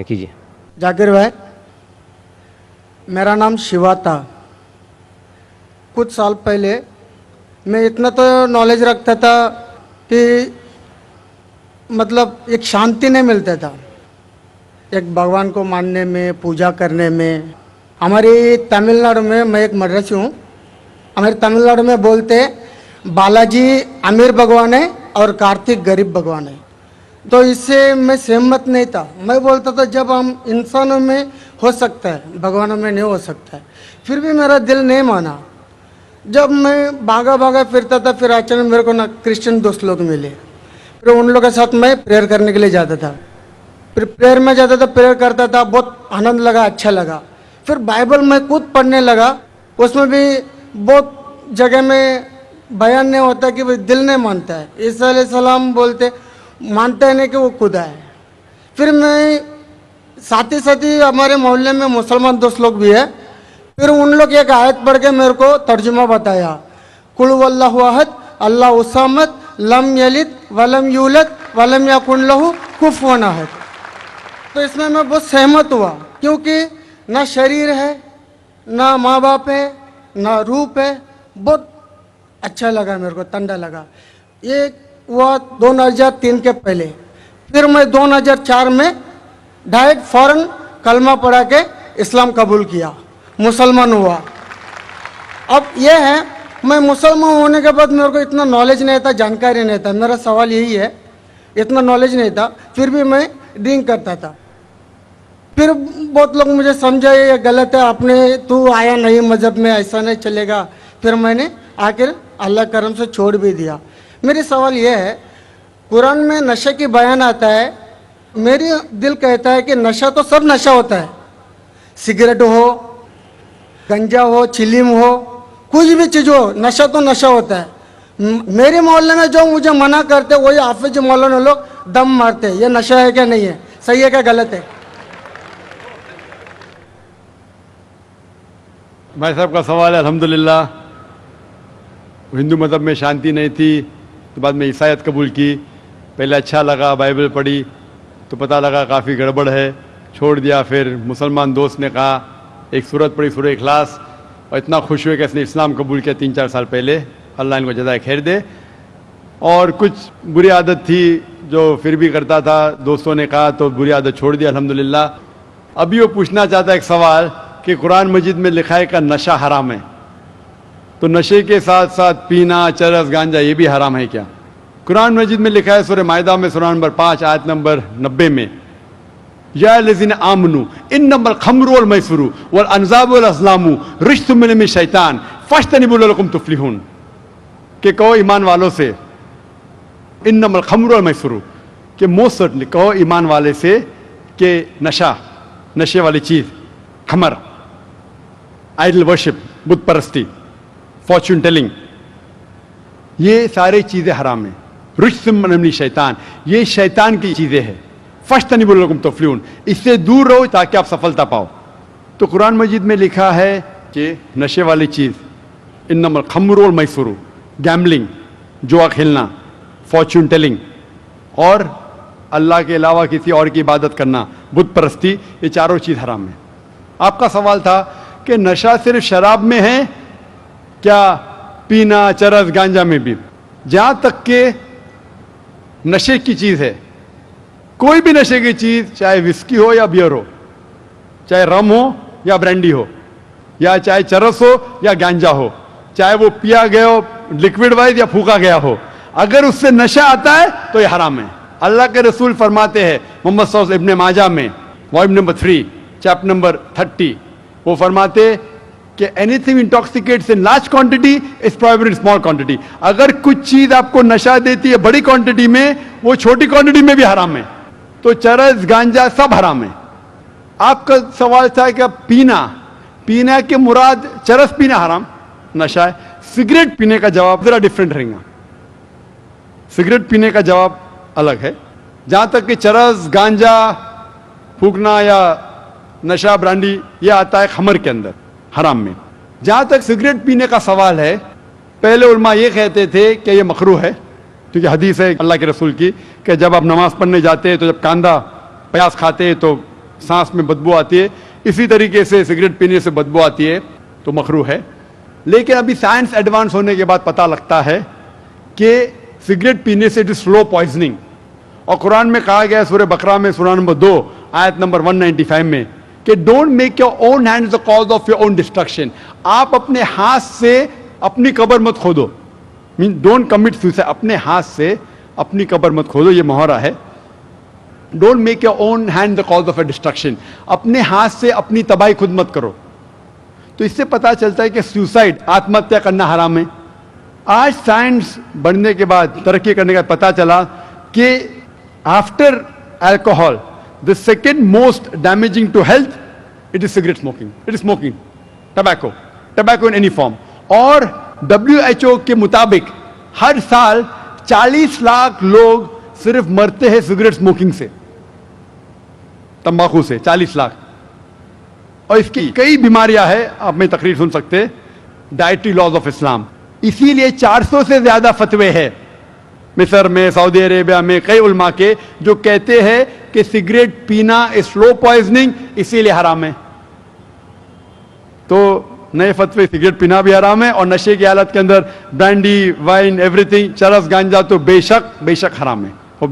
कीजिए। जाकिर भाई, मेरा नाम शिवा था। कुछ साल पहले मैं इतना तो नॉलेज रखता था कि मतलब एक शांति नहीं मिलता था एक भगवान को मानने में, पूजा करने में। हमारी तमिलनाडु में, मैं एक मद्रासी हूँ, हमारे तमिलनाडु में बोलते हैं बालाजी अमीर भगवान है और कार्तिक गरीब भगवान है। तो इससे मैं सहमत नहीं था। मैं बोलता था जब हम इंसानों में हो सकता है, भगवानों में नहीं हो सकता है। फिर भी मेरा दिल नहीं माना। जब मैं भागा भागा फिरता था, फिर अचानक मेरे को ना क्रिश्चियन दोस्त लोग मिले। फिर उन लोगों के साथ मैं प्रेयर करने के लिए जाता था। फिर प्रेयर में जाता था, प्रेयर करता था, बहुत आनंद लगा, अच्छा लगा। फिर बाइबल मैं खुद पढ़ने लगा। उसमें भी बहुत जगह में बयान नहीं होता कि भाई दिल नहीं मानता है। ईसा अलैहिस्सलाम बोलते मानता है नहीं कि वो खुदा है। फिर मैं साथ ही हमारे मोहल्ले में मुसलमान दोस्त लोग भी है। फिर उन लोग एक आयत पढ़ के मेरे को तर्जुमा बताया, कुल वल्लाहु अहद अल्लाहु समद लम यलिद वलम यूलद वलम यकुन लहू कुफुवन अहद। तो इसमें मैं बहुत सहमत हुआ, क्योंकि ना शरीर है, ना माँ बाप है, ना रूप है। बहुत अच्छा लगा मेरे को, ठंडा लगा। ये हुआ 2003 के पहले। फिर मैं 2004 में डायरेक्ट फौरन कलमा पढ़ा के इस्लाम कबूल किया, मुसलमान हुआ। अब यह है, मैं मुसलमान होने के बाद मेरे को इतना नॉलेज नहीं था, जानकारी नहीं था। मेरा सवाल यही है, इतना नॉलेज नहीं था, फिर भी मैं ड्रिंक करता था। फिर बहुत लोग मुझे समझाए ये गलत है, आपने तू आया नहीं मज़हब में, ऐसा नहीं चलेगा। फिर मैंने आखिर अल्लाह करम से छोड़ भी दिया। मेरी सवाल यह है, कुरान में नशे की बयान आता है, मेरी दिल कहता है कि नशा तो सब नशा होता है, सिगरेट हो, गंजा हो, चिलीम हो, कुछ भी चीज़ हो, नशा तो नशा होता है। मेरे मोहल्ले में जो मुझे मना करते वही हाफिज मौलाना लोग दम मारते हैं। ये नशा है क्या नहीं है, सही है क्या गलत है? भाई साहब का सवाल है। अल्हम्दुलिल्लाह, हिंदू मज़हब में शांति नहीं थी तो बाद में ईसाईयत कबूल की। पहले अच्छा लगा, बाइबल पढ़ी तो पता लगा काफ़ी गड़बड़ है, छोड़ दिया। फिर मुसलमान दोस्त ने कहा, एक सूरत पढ़ी, सूरह इखलास, और इतना खुश हुए कि इसने इस्लाम कबूल किया 3-4 साल पहले। अल्लाह इनको जज़ाए खैर दे। और कुछ बुरी आदत थी जो फिर भी करता था, दोस्तों ने कहा तो बुरी आदत छोड़ दिया अल्हम्दुलिल्लाह। अभी वो पूछना चाहता है एक सवाल कि कुरान मजीद में लिखा है कि नशा हराम है, तो नशे के साथ साथ पीना, चरस, गांजा ये भी हराम है क्या? कुरान मजीद में लिखा है सूरह माइदा में सूरह नंबर 5 आयत नंबर 90 में, या लज़ीना आमनू इन्नमल खम्रु वल मैसरू वल अंज़ाबु वल अज़लामु रिज्सुम मिन शैतान फज्तनिबू लअल्लकुम तुफ्लिहून। कि कहो ईमान वालों से, इन्नमल खम्रु वल मैसरू, कि मोस्ट सर्टनली कहो ईमान वाले से कि नशा, नशे वाली चीज़, खमर, आइडल वर्शिप, बुत परस्ती, फॉर्चून टेलिंग, ये सारी चीज़ें हराम हैं। रिज्सुम मिन शैतान, ये शैतान की चीज़ें हैं। फज्तनिबू लअल्लकुम तुफ्लिहून, इससे दूर रहो ताकि आप सफलता पाओ। तो कुरान मजीद में लिखा है कि नशे वाली चीज़, इन्नमल खम्रु वल मैसरू, गैम्बलिंग, जुआ खेलना, फॉर्चून टेलिंग, और अल्लाह के अलावा किसी और की इबादत करना, बुत परस्ती, ये चारों चीज़ हराम है। आपका सवाल था कि नशा सिर्फ शराब में है क्या, पीना, चरस, गांजा में भी? जहाँ तक के नशे की चीज़ है, कोई भी नशे की चीज़, चाहे विस्की हो या बियर हो, चाहे रम हो या ब्रांडी हो, या चाहे चरस हो या गांजा हो, चाहे वो पिया गया हो लिक्विड वाइज या फूका गया हो, अगर उससे नशा आता है तो ये हराम है। अल्लाह के रसूल फरमाते हैं मोहम्मद सल्लल्लाहु अलैहि वसल्लम, इब्ने माजा में वॉल्यूम नंबर 3 चैप्टर नंबर 30, वो फरमाते कि anything intoxicates in large quantity is prohibited in small quantity. अगर कुछ चीज आपको नशा देती है बड़ी क्वांटिटी में, वो छोटी क्वांटिटी में भी हराम है। तो चरस, गांजा सब हराम है। आपका सवाल था कि पीना, पीना के मुराद चरस पीना हराम, नशा है। सिगरेट पीने का जवाब जरा डिफरेंट रहेगा। सिगरेट पीने का जवाब अलग है। जहां तक कि चरस, गांजा फूकना या नशा, ब्रांडी, ये आता है खमर के अंदर, हराम में। जहां तक सिगरेट पीने का सवाल है, पहले उलमा ये कहते थे कि ये मकरूह है, क्योंकि हदीस है अल्लाह के रसूल की कि जब आप नमाज पढ़ने जाते हैं तो जब कांदा प्याज खाते हैं तो सांस में बदबू आती है, इसी तरीके से सिगरेट पीने से बदबू आती है तो मकरूह है। लेकिन अभी साइंस एडवांस होने के बाद पता लगता है कि सिगरेट पीने से इट इज स्लो पॉइजनिंग, और कुरान में कहा गया है सूरह बकरा में सूरह नंबर 2 आयत नंबर 195 में कि don't make your own hands the cause of your own destruction. आप अपने हाथ से अपनी कब्र मत खोदो, मीन डोंट कमिट सुसाइड, अपने हाथ से अपनी कब्र मत खोदो, ये मुहावरा है। Don't make your own hand the cause of A destruction, अपने हाथ से अपनी तबाही खुद मत करो। तो इससे पता चलता है कि सुसाइड, आत्महत्या करना हराम है। आज साइंस बढ़ने के बाद, तरक्की करने के बाद पता चला कि after alcohol the second most damaging to health it is cigarette smoking, it is smoking tobacco in any form. और WHO के मुताबिक हर साल 40 लाख लोग सिर्फ मरते हैं सिगरेट स्मोकिंग से, तंबाकू से 40 लाख। और इसकी कई बीमारियां हैं, आप में तकरीर सुन सकते हैं, डाइटरी लॉज ऑफ इस्लाम। इसीलिए 400 से ज्यादा फतवे हैं मिस्र में, सऊदी अरेबिया में, कई उलमा के जो कहते हैं कि सिगरेट पीना स्लो पॉइजनिंग, इसीलिए हराम है। तो नए फतवे, सिगरेट पीना भी हराम है और नशे की हालत के अंदर ब्रांडी, वाइन, एवरीथिंग, चरस, गांजा तो बेशक हराम है।